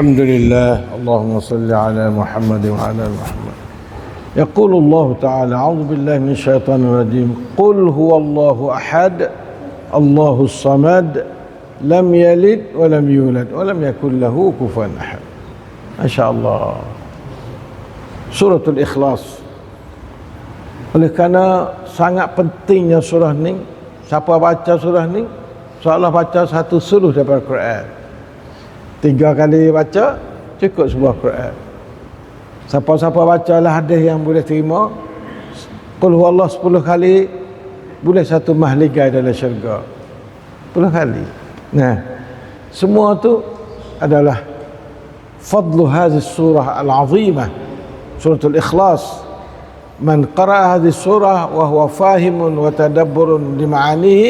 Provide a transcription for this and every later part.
الحمد لله اللهم صل على محمد وعلى آل محمد. يقول الله تعالى: أعوذ بالله من الشيطان الرجيم. قل هو الله أحد الله الصمد لم يلد ولم يولد ولم يكن له كفوا أحد. Masya Allah. Suratul Ikhlas. Oleh kerana sangat pentingnya surah ni, siapa baca surah ni seolah baca satu suluh daripada Quran. 3 kali baca cukup sebuah Quran. Siapa-siapa bacalah hadis yang boleh terima, qul huwallah 10 kali boleh satu mahligai dalam syurga. 10 kali. Nah, semua tu adalah fadlu hadhihi surah al-azimah, suratul Ikhlas. Man qara'a hadhihi surah wa huwa fahimun wa tadabburun li ma'anihi,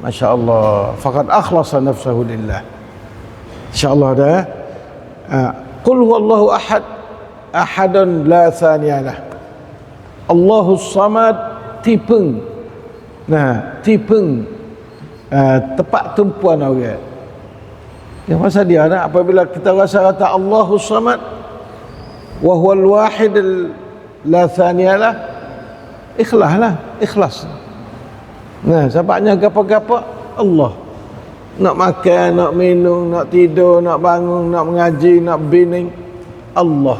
Masya Allah, faqad akhlasa nafsahu lillah. InsyaAllah dah. Qul huwallahu ahad, ahadun la thaniyalah. Allahus samad, tipeng. Nah, tipeng tepat tumpuan orang. Yang masa dia nak apabila kita rasa kata Allahus samad wa huwal wahid la thaniyalah, ikhlas. Nah, sebabnya gapa-gapa Allah. Nak makan, nak minum, nak tidur, nak bangun, nak mengaji, nak bining, Allah.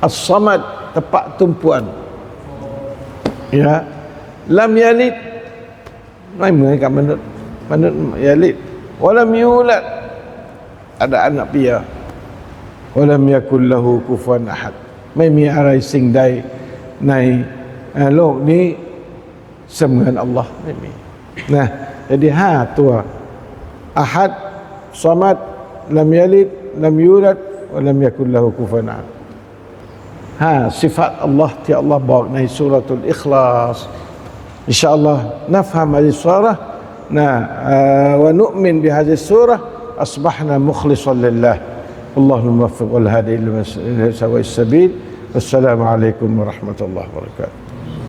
As-Samad, tepat tumpuan. Ya. Lam yalid, memang kat manut yalid. Walam yulad, ada anak pia. Walam yakul lahu kufuwan ahad. Memang arai sing dai nai lok ni semdengan Allah ini. Nah, jadi tu ahad, samad, lam yalid, lam yulad, wa lam yakul lahu kufuwan ahad. Sifat Allah ti Allah bawa dalam suratul Ikhlas. InsyaAllah nafham hadhihi surah. Wa nu'min bi hadhihi surah, asbahna mukhlishan lillah. Allahumma muwaffiq wal hadi ila sawa'is sabil. Wassalamu alaikum warahmatullahi wabarakatuh.